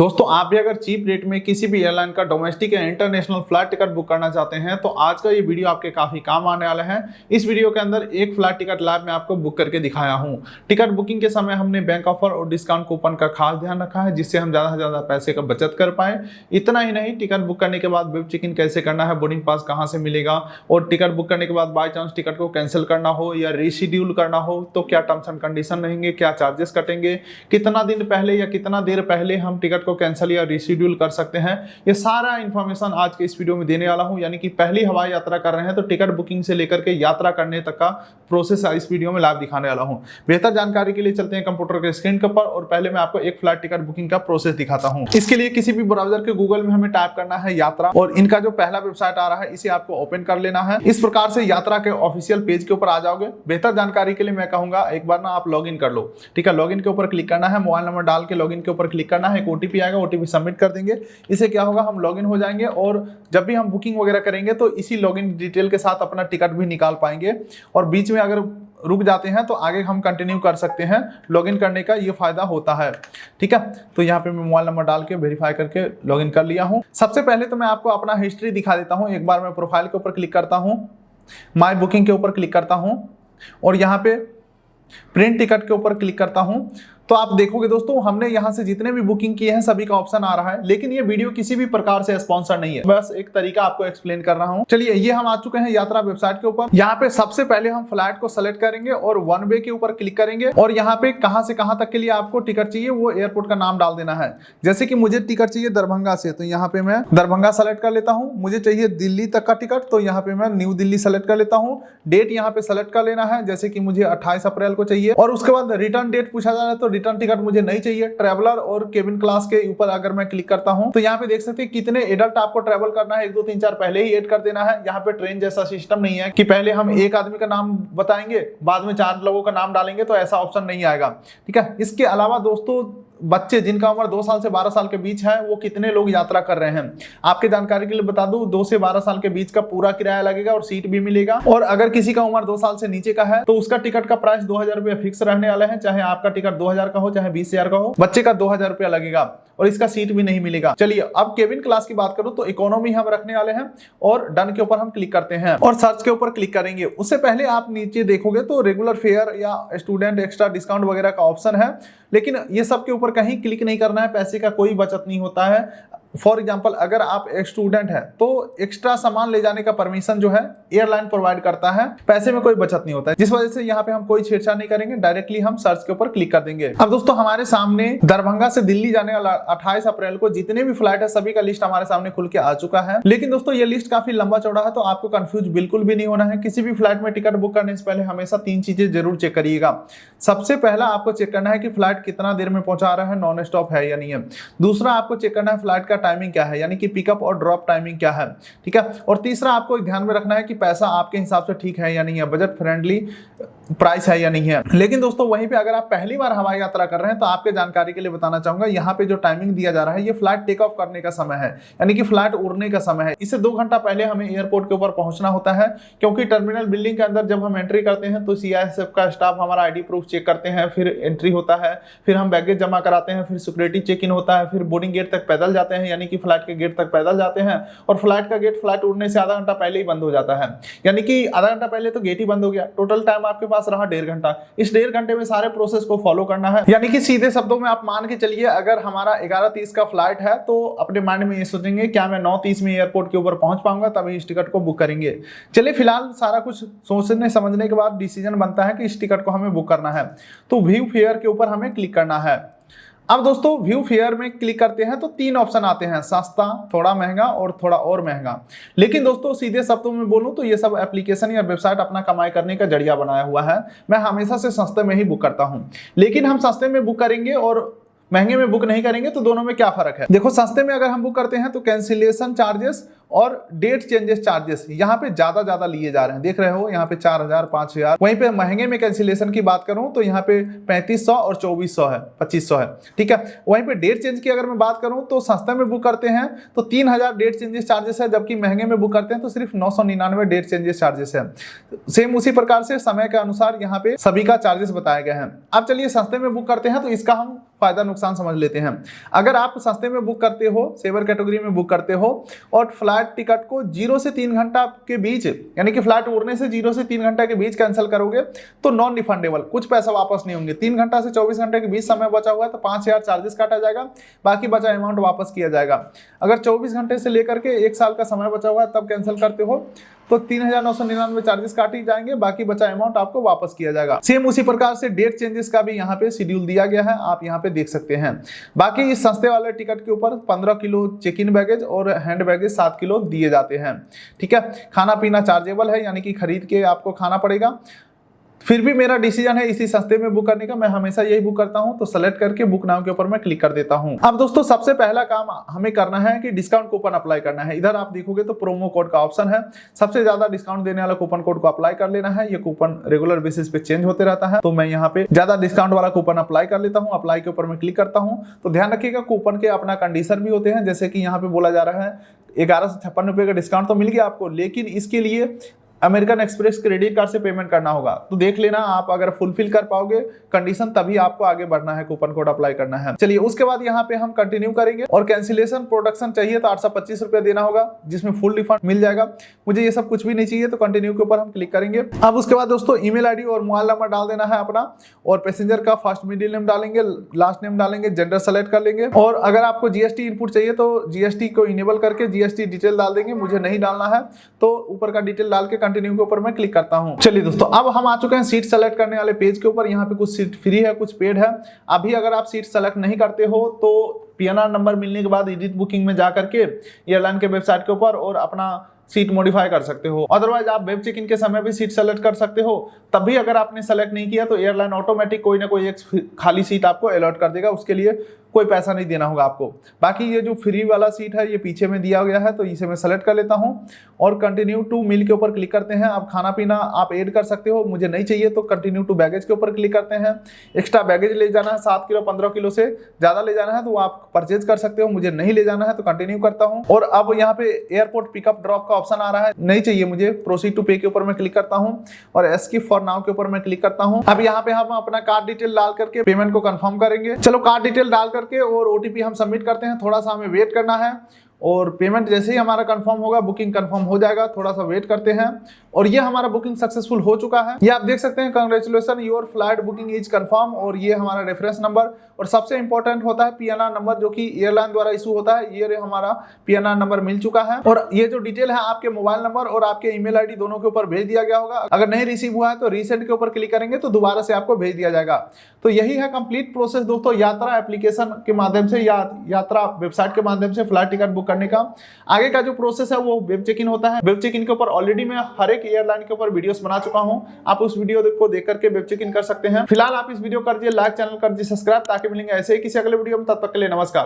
दोस्तों आप भी अगर चीप रेट में किसी भी एयरलाइन का डोमेस्टिक या इंटरनेशनल फ्लाइट टिकट बुक करना चाहते हैं तो आज का ये वीडियो आपके काफी काम आने वाला है। इस वीडियो के अंदर एक फ्लाइट टिकट लाइव में आपको बुक करके दिखाया हूं। टिकट बुकिंग के समय हमने बैंक ऑफर और डिस्काउंट कूपन का खास ध्यान रखा है जिससे हम ज्यादा से ज्यादा पैसे का बचत कर पाए। इतना ही नहीं, टिकट बुक करने के बाद वेब चेक इन कैसे करना है, बोर्डिंग पास कहाँ से मिलेगा और टिकट बुक करने के बाद बाई चांस टिकट को कैंसिल करना हो या रीशेड्यूल करना हो तो क्या टर्म्स एंड कंडीशन रहेंगे, क्या चार्जेस कटेंगे, कितना दिन पहले या कितना देर पहले हम टिकट को कैंसिल या शेड्यूल कर सकते हैं। ये सारा इंफॉर्मेशन आज के इस वीडियो में देने वाला हूं। यानी कि पहली हवाई यात्रा कर रहे हैं तो टिकट बुकिंग से लेकर के यात्रा करने तक का प्रोसेस इस वीडियो में लाइव दिखाने वाला हूं। बेहतर जानकारी के लिए चलते हैं कंप्यूटर के स्क्रीन के ऊपर और पहले मैं आपको एक फ्लाइट टिकट बुकिंग का प्रोसेस दिखाता हूं। इसके लिए किसी भी ब्राउजर के गूगल में हमें टाइप करना है यात्रा और इनका जो पहला वेबसाइट आ रहा है इसे आपको ओपन कर लेना है। इस प्रकार से यात्रा के ऑफिशियल पेज के ऊपर आ जाओगे। बेहतर जानकारी के लिए मैं कहूंगा एक बार ना आप लॉगिन कर लो। ठीक है, लॉगिन के ऊपर क्लिक करना है, मोबाइल नंबर डाल के लॉगिन के ऊपर क्लिक करना है, एक ओटीपी आएगा, ओटीपी सबमिट कर देंगे। इसे क्या होगा, हम लॉगिन हो जाएंगे और जब भी हम बुकिंग वगैरह करेंगे तो इसी लॉगिन डिटेल के साथ अपना टिकट भी निकाल पाएंगे और बीच में अगर रुक जाते हैं तो आगे हम कंटिन्यू कर सकते हैं। लॉगिन करने का ये फायदा होता है। ठीक है, तो यहाँ पे मैं मोबाइल नंबर डाल के वेरीफाई करके लॉगिन कर लिया हूँ। सबसे पहले तो मैं आपको अपना हिस्ट्री दिखा देता हूँ। एक बार मैं प्रोफाइल के ऊपर क्लिक करता हूँ, माई बुकिंग के ऊपर क्लिक करता हूँ और यहाँ पे प्रिंट टिकट के ऊपर क्लिक करता हूँ। तो आप देखोगे दोस्तों हमने यहां से जितने भी बुकिंग किए हैं सभी का ऑप्शन आ रहा है, लेकिन ये वीडियो किसी भी प्रकार से स्पॉन्सर नहीं है, बस एक तरीका आपको एक्सप्लेन कर रहा हूं। चलिए, ये हम आ चुके हैं यात्रा वेबसाइट के ऊपर। यहाँ पे सबसे पहले हम फ्लाइट को सेलेक्ट करेंगे और वन वे के ऊपर क्लिक करेंगे और यहाँ पे कहां से कहां तक के लिए आपको टिकट चाहिए वो एयरपोर्ट का नाम डाल देना है। जैसे कि मुझे टिकट चाहिए दरभंगा से, तो यहाँ पे मैं दरभंगा सेलेक्ट कर लेता हूँ। मुझे चाहिए दिल्ली तक का टिकट, तो यहाँ पे मैं न्यू दिल्ली सेलेक्ट कर लेता हूँ। डेट यहाँ पे सेलेक्ट कर लेना है, जैसे कि मुझे 28 अप्रैल को चाहिए और उसके बाद रिटर्न डेट पूछा जा रहा है तो रिटर्न टिकट मुझे नहीं चाहिए। ट्रैवलर और केबिन क्लास के ऊपर अगर मैं क्लिक करता हूं तो यहाँ पे देख सकते हैं कितने एडल्ट आपको ट्रैवल करना है। 1 2 3 4 पहले ही ऐड कर देना है। यहाँ पे ट्रेन जैसा सिस्टम नहीं है कि पहले हम एक आदमी का नाम बताएंगे बाद में 4 लोगों का नाम डालेंगे, तो ऐसा ऑप्शन नहीं आएगा। ठीक है, इसके अलावा दोस्तों बच्चे जिनका उम्र 2 साल से 12 साल के बीच है वो कितने लोग यात्रा कर रहे हैं आपके जानकारी के लिए बता दूं, 2 से 12 साल के बीच का पूरा किराया लगेगा और सीट भी मिलेगा। और अगर किसी का उम्र 2 साल से नीचे का है तो उसका टिकट का प्राइस 2000 रुपया फिक्स रहने वाला है। चाहे आपका टिकट 2000 का हो चाहे 20,000 का हो, बच्चे का 2000 रुपया लगेगा और इसका सीट भी नहीं मिलेगा। चलिए, अब केबिन क्लास की बात करूं तो इकोनॉमी हम रखने वाले हैं और डन के ऊपर हम क्लिक करते हैं और सर्च के ऊपर क्लिक करेंगे। उससे पहले आप नीचे देखोगे तो रेगुलर फेयर या स्टूडेंट एक्स्ट्रा डिस्काउंट वगैरह का ऑप्शन है, लेकिन ये सब के ऊपर कहीं क्लिक नहीं करना है। पैसे का कोई बचत नहीं होता है। फॉर एग्जाम्पल, अगर आप एक स्टूडेंट है तो एक्स्ट्रा सामान ले जाने का परमिशन जो है एयरलाइन प्रोवाइड करता है, पैसे में कोई बचत नहीं होता है, जिस वजह से यहाँ पे हम कोई छेड़छाड़ नहीं करेंगे, डायरेक्टली हम सर्च के ऊपर क्लिक कर देंगे। अब दोस्तों हमारे सामने दरभंगा से दिल्ली जाने वाला 28 अप्रैल को जितने भी फ्लाइट है सभी का लिस्ट हमारे सामने खुल के आ चुका है। लेकिन दोस्तों ये लिस्ट काफी लंबा चौड़ा है तो आपको कंफ्यूज बिल्कुल भी नहीं होना है। किसी भी फ्लाइट में टिकट बुक करने से पहले हमेशा 3 चीजें जरूर चेक करिएगा। सबसे पहला आपको चेक करना है कि फ्लाइट कितना देर में पहुंचा रहा है, नॉन स्टॉप है या नहीं है। दूसरा आपको चेक करना है फ्लाइट का टाइमिंग क्या है, यानी कि पिकअप और ड्रॉप टाइमिंग क्या है। ठीक है, और तीसरा आपको ध्यान में रखना है कि पैसा आपके हिसाब से ठीक है या नहीं है, बजट फ्रेंडली प्राइस है या नहीं है। लेकिन दोस्तों वहीं पे अगर आप पहली बार हवाई यात्रा कर रहे हैं तो आपके जानकारी के लिए बताना चाहूंगा, यहाँ पे जो टाइमिंग दिया जा रहा है ये फ्लाइट टेक ऑफ करने का समय है, यानी कि फ्लाइट उड़ने का समय है। इससे 2 घंटा पहले हमें एयरपोर्ट के ऊपर पहुंचना होता है, क्योंकि टर्मिनल बिल्डिंग के अंदर जब हम एंट्री करते हैं तो सीआईएसएफ का स्टाफ हमारा आईडी प्रूफ चेक करते हैं, फिर एंट्री होता है, फिर हम बैगेज जमा कराते हैं, फिर सिक्योरिटी चेक इन होता है, फिर बोर्डिंग गेट तक पैदल जाते हैं, यानी कि फ्लाइट के गेट तक पैदल जाते हैं और फ्लाइट का गेट फ्लाइट उड़ने से आधा घंटा पहले ही बंद हो जाता है, यानी कि आधा घंटा पहले तो गेट ही बंद हो गया। टोटल टाइम आपके पास रहा 1.5 घंटा। इस 1.5 घंटे में सारे प्रोसेस को फॉलो करना है। यानी कि सीधे शब्दों में आप मान के चलिए, अगर हमारा 11:30 का फ्लाइट है तो अपने माइंड में ये सोचेंगे क्या मैं 9:30 में एयरपोर्ट के ऊपर पहुंच पाऊंगा, तभी इस टिकट को बुक करेंगे। चलिए, फिलहाल सारा कुछ सोचने समझने के बाद डिसीजन बनता है कि इस टिकट को हमें बुक करना है, तो व्यू फेयर के ऊपर हमें क्लिक करना है। अब दोस्तों व्यू फेयर में क्लिक करते हैं तो 3 ऑप्शन आते हैं, सस्ता, थोड़ा महंगा और थोड़ा और महंगा। लेकिन दोस्तों सीधे शब्दों में बोलूं तो ये सब एप्लीकेशन या वेबसाइट अपना कमाई करने का जरिया बनाया हुआ है। मैं हमेशा से सस्ते में ही बुक करता हूं, लेकिन हम सस्ते में बुक करेंगे और महंगे में बुक नहीं करेंगे तो दोनों में क्या फर्क है। देखो, सस्ते में अगर हम बुक करते हैं तो कैंसिलेशन चार्जेस और डेट चेंजेस चार्जेस यहाँ पे ज्यादा लिए जा रहे हैं, देख रहे हो यहाँ पे 4000 5000। वहीं पे महंगे में कैंसिलेशन की बात करूं तो यहाँ पे 3500 और 2400 है, 2500 है। ठीक है, वहीं पे डेट चेंज की अगर मैं बात करूं तो सस्ते में बुक करते हैं तो 3000 डेट चेंजेस चार्जेस है, जबकि महंगे में बुक करते हैं तो सिर्फ 999 डेट चेंजेस चार्जेस है। सेम उसी प्रकार से समय के अनुसार यहाँ पे सभी का चार्जेस बताए गए हैं। अब चलिए, सस्ते में बुक करते हैं तो इसका हम फायदा नुकसान समझ लेते हैं। अगर आप सस्ते में बुक करते हो, सेवर कैटेगरी में बुक करते हो और फ्लाइट टिकट को 0 से 3 घंटा के बीच, यानी कि फ्लाइट उड़ने से 0 से 3 घंटा के बीच कैंसिल करोगे तो नॉन रिफंडेबल, कुछ पैसा वापस नहीं होंगे। 3 घंटा से 24 घंटे के बीच समय बचा हुआ है तो 5000 चार्जेस काटा जाएगा, बाकी बचा अमाउंट वापस किया जाएगा। अगर 24 घंटे से लेकर के 1 साल का समय बचा हुआ है तब कैंसिल करते हो तो 3999 चार्जेस काटे जाएंगे, बाकी बचा अमाउंट आपको वापस किया जाएगा। सेम उसी प्रकार से डेट चेंजेस का भी यहाँ पे शेड्यूल दिया गया है, आप यहाँ पे देख सकते हैं। बाकी इस सस्ते वाले टिकट के ऊपर 15 किलो चेक इन बैगेज और हैंड बैगेज 7 किलो दिए जाते हैं। ठीक है, खाना पीना चार्जेबल है, यानी कि खरीद के आपको खाना पड़ेगा। फिर भी मेरा डिसीजन है इसी सस्ते में बुक करने का, मैं हमेशा यही बुक करता हूं, तो सेलेक्ट करके बुक नाउ के ऊपर मैं क्लिक कर देता हूं। अब दोस्तों सबसे पहला काम हमें करना है कि डिस्काउंट कूपन अप्लाई करना है। इधर आप देखोगे तो प्रोमो कोड का ऑप्शन है, सबसे ज्यादा डिस्काउंट देने वाला कूपन कोड को अप्लाई कर लेना है। ये कूपन रेगुलर बेसिस पे चेंज होते रहता है, तो मैं यहाँ पे ज्यादा डिस्काउंट वाला कूपन अप्लाई कर लेता हूँ। अप्लाई के ऊपर मैं क्लिक करता हूँ। तो ध्यान रखिएगा कूपन के अपना कंडीशन भी होते हैं, जैसे कि यहाँ पे बोला जा रहा है 1156 रुपए का डिस्काउंट तो मिल गया आपको, लेकिन इसके लिए अमेरिकन एक्सप्रेस क्रेडिट कार्ड से पेमेंट करना होगा। तो देख लेना, आप अगर फुलफिल कर पाओगे कंडीशन तभी आपको आगे बढ़ना है, कूपन कोड अप्लाई करना है। चलिए उसके बाद यहाँ पे हम कंटिन्यू करेंगे और कैंसिलेशन प्रोडक्शन चाहिए तो 825 रुपए देना होगा, जिसमें फुल रिफंड मिल जाएगा। मुझे ये सब कुछ भी नहीं चाहिए, तो कंटिन्यू के ऊपर हम क्लिक करेंगे। अब उसके बाद दोस्तों ईमेल आईडी और मोबाइल नंबर डाल देना है अपना, और पैसेंजर का फर्स्ट मिडिल नेम डालेंगे, लास्ट नेम डालेंगे, जेंडर सेलेक्ट कर लेंगे। और अगर आपको जीएसटी इनपुट चाहिए तो जीएसटी को इनेबल करके जीएसटी डिटेल डाल देंगे। मुझे नहीं डालना है तो ऊपर का डिटेल डाल के कंटिन्यू के ऊपर मैं क्लिक करता हूं। चलिए दोस्तों, अब हम आ चुके हैं सीट सेलेक्ट करने वाले पेज के ऊपर। यहाँ पे कुछ सीट फ्री है, कुछ पेड है। अभी अगर आप सीट सेलेक्ट नहीं करते हो तो पीएनआर नंबर मिलने के बाद एडिट बुकिंग में जा करके एयरलाइन के वेबसाइट के ऊपर और अपना सीट मॉडिफाई कर सकते हो। अदरवाइज आप वेब चेक इन के समय भी सीट सेलेक्ट कर सकते हो। तब भी अगर आपने सेलेक्ट नहीं किया तो एयरलाइन ऑटोमेटिक कोई ना कोई एक खाली सीट आपको अलॉट कर देगा, उसके लिए कोई पैसा नहीं देना होगा आपको। बाकी ये जो फ्री वाला सीट है ये पीछे में दिया गया है, तो इसे मैं सेलेक्ट कर लेता हूं और कंटिन्यू टू मील के ऊपर क्लिक करते हैं। अब खाना पीना आप ऐड कर सकते हो, मुझे नहीं चाहिए तो कंटिन्यू टू बैगेज के ऊपर क्लिक करते हैं। एक्स्ट्रा बैगेज ले जाना है 7 किलो 15 किलो से ज्यादा ले जाना है तो आप परचेज कर सकते हो, मुझे नहीं ले जाना है तो कंटिन्यू करता हूँ। और अब यहाँ पे एयरपोर्ट पिकअप ड्रॉप का ऑप्शन आ रहा है, नहीं चाहिए मुझे, प्रोसीड टू पे के ऊपर मैं क्लिक करता हूँ और एस्किप फॉर नाउ के ऊपर मैं क्लिक करता हूँ। अब यहाँ पे हम अपना कार्ड डिटेल डाल करके पेमेंट को कंफर्म करेंगे। चलो कार्ड डिटेल डाल करके और ओटीपी हम सबमिट करते हैं। थोड़ा सा हमें वेट करना है और पेमेंट जैसे ही हमारा कंफर्म होगा बुकिंग कंफर्म हो जाएगा। थोड़ा सा वेट करते हैं और ये हमारा बुकिंग सक्सेसफुल हो चुका है। ये आप देख सकते हैं, congratulation your flight booking is confirm. और ये हमारा रेफरेंस नंबर और सबसे इंपॉर्टेंट होता है पीएनआर नंबर, जो कि एयरलाइन द्वारा इशू होता है। ये हमारा पीएनआर नंबर मिल चुका है और ये जो डिटेल है आपके मोबाइल नंबर और आपके ईमेल आईडी दोनों के ऊपर भेज दिया गया होगा। अगर नहीं रिसीव हुआ है तो रीसेंड के ऊपर क्लिक करेंगे तो दोबारा से आपको भेज दिया जाएगा। तो यही है कंप्लीट प्रोसेस दोस्तों, यात्रा एप्लीकेशन के माध्यम से या यात्रा वेबसाइट के माध्यम से फ्लाइट टिकट बुक करने का। आगे का जो प्रोसेस है वो वेब चेक इन होता है। वेब चेक इन के ऊपर ऑलरेडी मैं हर एक एयरलाइन के ऊपर वीडियोस बना चुका हूं, आप उस वीडियो को देख करके वेब चेक इन कर सकते हैं। फिलहाल आप इस वीडियो कर दिए लाइक, चैनल कर दिए सब्सक्राइब, ताकि मिलेंगे ऐसे ही किसी अगले वीडियो में। तब तक के लिए नमस्कार।